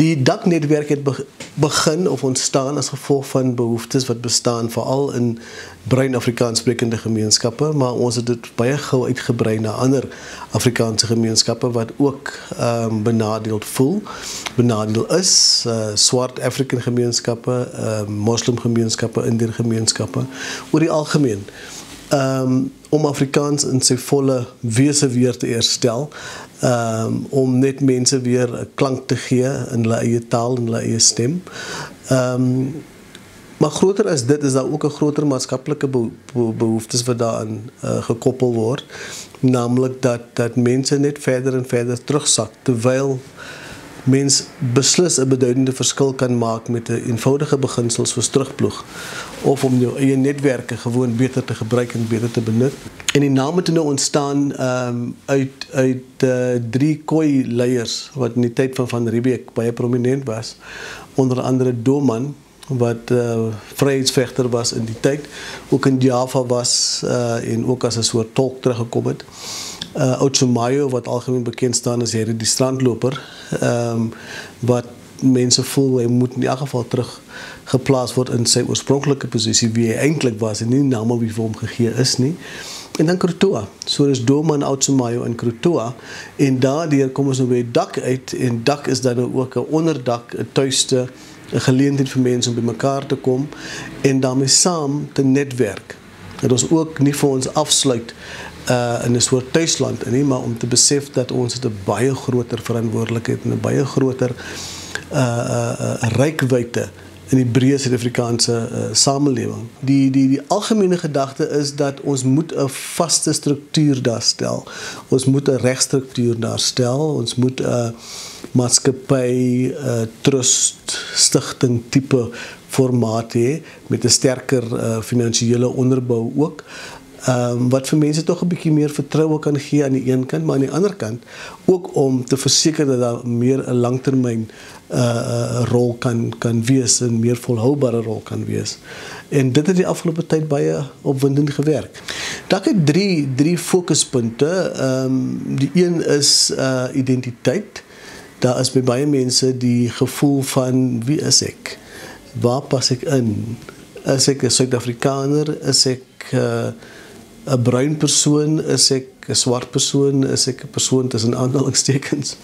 Die daknetwerk het begin of ontstaan as gevolg van behoeftes wat bestaan veral in bruin Afrikaans sprekende gemeenskappe, maar ons het dit baie gou uitgebrei na ander Afrikaanse gemeenskappe wat ook benadeeld voel, benadeel is, swart African gemeenskappe, moslim gemeenskappe, Indian gemeenskappe, oor die algemeen. Om Afrikaans in sy volle wese weer te herstel, om net mense weer 'n klank te gee in hulle eie taal en hulle eie stem. Maar groter as dit is daar ook 'n groter maatskaplike behoeftes wat daaraan gekoppel word, naamlik dat mense net verder en verder terugsak, terwyl mens beslis 'n beduidende verskil kan maak met 'n eenvoudige beginsels soos terugploeg, of om jou eie netwerke gewoon beter te gebruik en beter te benut. En die naam het nou ontstaan uit 3 Khoi-leiers wat in die tyd van Van Riebeeck baie prominent was, onder andere Doman, wat vryheidsvegter was in die tyd, ook in Java was en ook as 'n soort tolk teruggekom het. Oudtshoorn, wat algemeen bekend staan as die strandloper, wat mense voel hy moet in elk geval terug geplaas word in sy oorspronklike posisie wie hy eintlik was en nie die naam wie vir hom gegee is nie. En dan Krutoa, so is Doman, Oudtshoorn en Krutoa, en daardeur kom ons nou by dak uit, en dak is dan nou ook 'n onderdak, 'n tuiste, 'n geleentheid vir mense om by mekaar te kom en daarmee saam te netwerk. Dat ons ook nie vir ons afsluit in 'n soort tuisland nie, maar om te besef dat ons het 'n baie groter verantwoordelikheid en 'n baie groter reikwyte in die breë Suid-Afrikaanse samelewing. Die algemene gedagte is dat ons moet 'n vaste struktuur daar stel. Ons moet 'n regstruktuur daar stel. Ons moet 'n maatskappy, trust, stigting tipe formaat hê met 'n sterker finansiële onderbou ook. Wat vir mense tog 'n bietjie meer vertroue kan gee aan die een kant, maar aan die ander kant ook om te verseker dat daar meer 'n langtermyn rol kan wees, 'n meer volhoubare rol kan wees. En dit het die afgelope tyd baie opwindend gewerk. Daar het drie fokuspunte. Die een is identiteit. Daar is by baie mense die gevoel van wie is ek? Waar pas ek in? Is ek 'n Suid-Afrikaner? Is ek 'n bruin persoon? Is ek 'n swart persoon? Is ek 'n persoon tussen aanhalingstekens?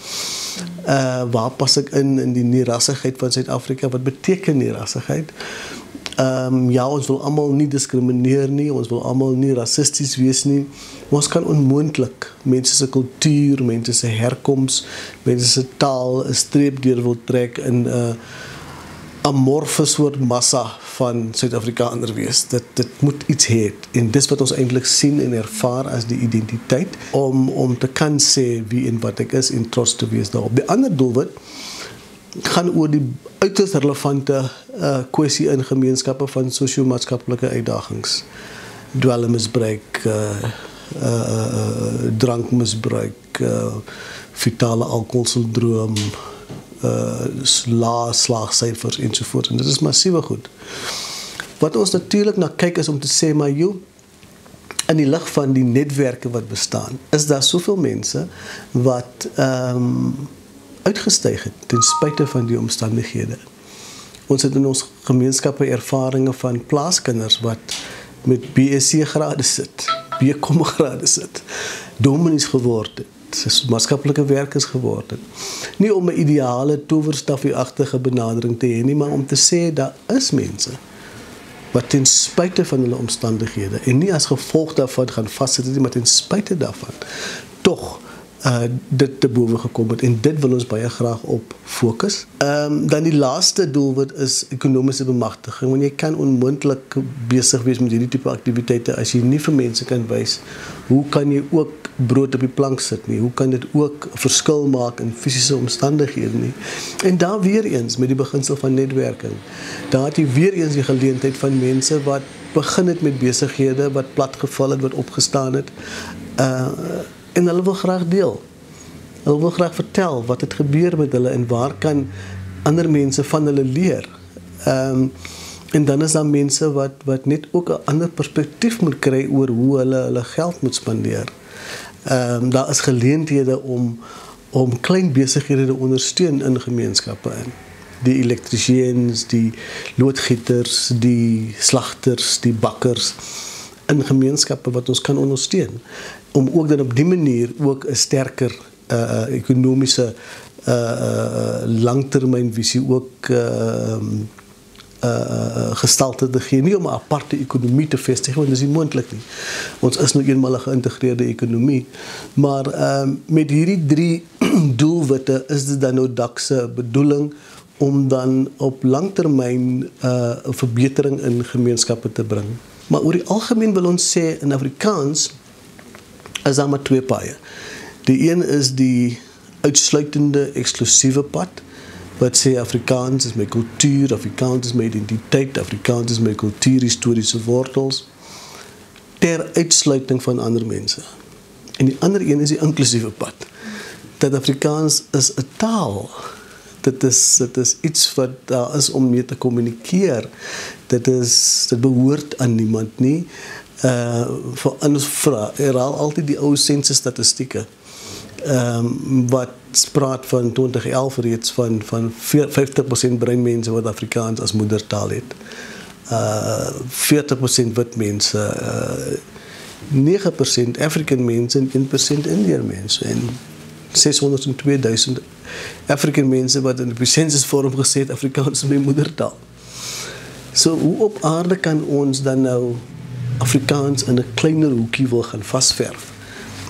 Waar pas ek in die nierassigheid van Suid-Afrika? Wat beteken nierassigheid? Ja, ons wil almal nie diskrimineer nie, ons wil almal nie rassisties wees nie. Ons kan onmoontlik mense se kultuur, mense se herkoms, mense se taal 'n streep deur wil trek in 'n amorfe soort massa van Suid-Afrikaner wees. Dit moet iets hê. En dis wat ons eintlik sien en ervaar as die identiteit, om te kan sê wie en wat ek is en trots te wees daarop. Die ander doelwit gaan oor die uiters relevante kwessie in gemeenskappe van sosio-maatskaplike uitdagings. Dwelmmisbruik, drankmisbruik, fetale alkoholsindroom, lae slaagsyfers ensovoorts. En dit is massiewe goed. Wat ons natuurlik na kyk is om te sê, maar in die lig van die netwerke wat bestaan, is daar soveel mense wat uitgestyg het ten spyte van die omstandighede. Ons het in ons gemeenskappe ervarings van plaaskinders wat met BSc grade sit, BCom grade sit, dominees geword het, maatskaplike werkers geword het. Nie om 'n ideale towerstafie-agtige benadering te hê nie, maar om te sê daar is mense wat ten spyte van hulle omstandighede en nie as gevolg daarvan gaan vassit nie, maar ten spyte daarvan tog dit te bowe gekom het, en dit wil ons baie graag op fokus. Dan die laaste doelwit is ekonomiese bemagtiging, want jy kan onmoontlik besig wees met hierdie tipe aktiwiteite as jy nie vir mense kan wys hoe kan jy ook brood op die plank sit nie, hoe kan dit ook verskil maak in fisiese omstandighede nie. En daar weer eens met die beginsel van netwerking, daar het jy weer eens die geleentheid van mense wat begin het met besighede, wat platgeval het, wat opgestaan het, en hulle wil graag deel. Hulle wil graag vertel wat het gebeur met hulle en waar kan ander mense van hulle leer. En dan is daar mense wat net ook 'n ander perspektief moet kry oor hoe hulle geld moet spandeer. Daar is geleenthede om klein besighede te ondersteun in gemeenskappe in. Die elektrisiens, die loodgieters, die slagters, die bakkers in gemeenskappe wat ons kan ondersteun. Om ook dan op die manier ook 'n sterker ekonomiese langtermynvisie ook gestalte te gee, nie om 'n aparte ekonomie te vestig, want dit is nie moontlik nie. Ons is nou eenmal 'n geïntegreerde ekonomie, maar met hierdie 3 doelwitte is dit dan nou DAC se bedoeling om dan op langtermyn 'n verbetering in gemeenskappe te bring. Maar oor die algemeen wil ons sê in Afrikaans is daar maar 2 paaie. Die een is die uitsluitende eksklusiewe pad wat sê Afrikaans is my kultuur, Afrikaans is my identiteit, Afrikaans is my kultuurhistoriese wortels ter uitsluiting van ander mense. En die ander een is die inklusiewe pad. Dat Afrikaans is 'n taal. Dit is iets wat daar is om mee te kommunikeer. Dit behoort aan niemand nie. Vir ons herhaal altyd die ou sensusstatistieke. Wat praat van 2011 reeds van 50% breinmense wat Afrikaans as moedertaal het. 40% wit mense, 9% African mense en 1% Indiër mense en 602,000 African mense wat in die sensusvorm gesê het Afrikaans is my moedertaal. So hoe op aarde kan ons dan nou Afrikaans in 'n kleiner hoekie wil gaan vasverf?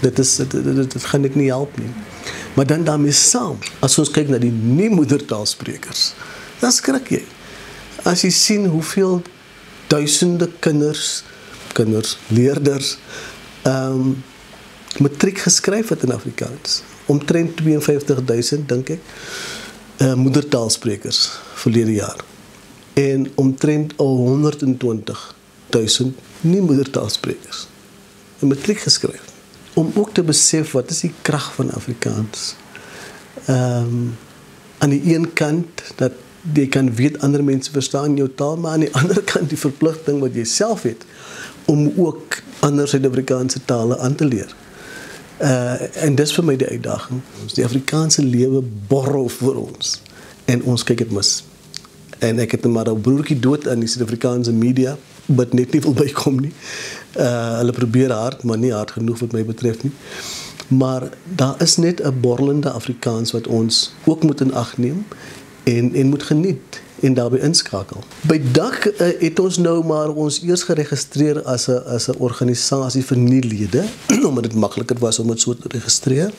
Dit gaan ek nie help nie. Maar dan daarmee saam, as ons kyk na die nie moedertaalsprekers, dan skrik jy. As jy sien hoeveel duisende kinders, leerders, matriek geskryf het in Afrikaans. Omtrent 52,000, dink ek, moedertaalsprekers verlede jaar. En omtrent 120,000 nie moedertaalsprekers. 'n Matriek geskryf. Om ook te besef wat is die krag van Afrikaans. Aan die een kant dat jy kan weet ander mense verstaan jou taal, maar aan die ander kant die verpligting wat jy self het om ook ander Suid-Afrikaanse tale aan te leer. En dis vir my die uitdaging. Die Afrikaanse lewe borrel vir ons en ons kyk dit mis. En ek het maar 'n broertjie dood aan die Suid-Afrikaanse media wat net nie wil bykom nie. Hulle probeer hard, maar nie hard genoeg wat my betref nie. Maar daar is net 'n borrelende Afrikaans wat ons ook moet in ag neem en moet geniet en daarbey inskakel. By DAC het ons nou maar ons eers geregistreer as 'n organisasie vir nie lede, omdat dit makliker was om dit so te registreer.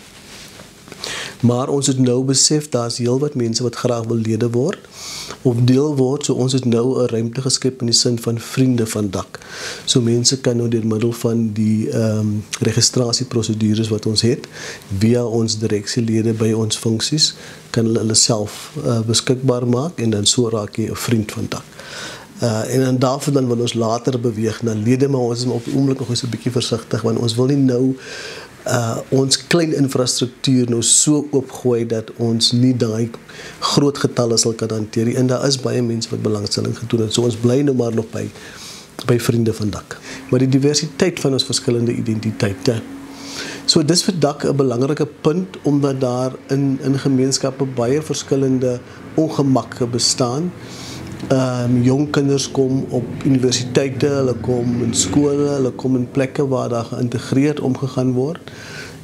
Maar ons het nou besef daar's heelwat mense wat graag wil lede word of deel word, so ons het nou 'n ruimte geskep in die sin van vriende van DAC. So mense kan nou deur middel van die registrasieprosedures wat ons het, via ons direksielede by ons funksies, kan hulle self beskikbaar maak en dan so raak jy 'n vriend van DAC. En dan daarvoor dan wil ons later beweeg na lede, maar ons is op die oomblik nog eens 'n bietjie versigtig, want ons wil nie nou ons klein infrastruktuur nou so oopgooi dat ons nie daai groot getalle sal kan hanteer nie. En daar is baie mense wat belangstelling getoon het. So ons bly nou maar nog by vriende van DAC. Maar die diversiteit van ons verskillende identiteite. So dis vir DAC 'n belangrike punt, omdat daar in gemeenskappe baie verskillende ongemakke bestaan. Jong kinders kom op universiteite, hulle kom in skole, hulle kom in plekke waar daar geïntegreerd omgegaan word.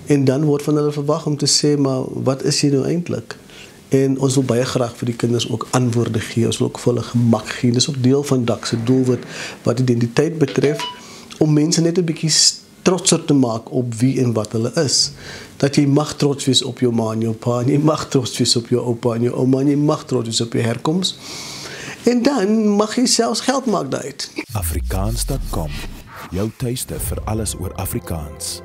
En dan word van hulle verwag om te sê, maar wat is jy nou eintlik? En ons wil baie graag vir die kinders ook antwoorde gee, ons wil ook vir hulle gemak gee. Dis ook deel van DAC se doelwit wat identiteit betref, om mense net 'n bietjie trotser te maak op wie en wat hulle is. Dat jy mag trots wees op jou ma en jou pa, en jy mag trots wees op jou oupa en jou ouma, en jy mag trots wees op jou herkoms. En dan mag jy selfs geld maak daaruit. Afrikaans.com, jou tuiste vir alles oor Afrikaans.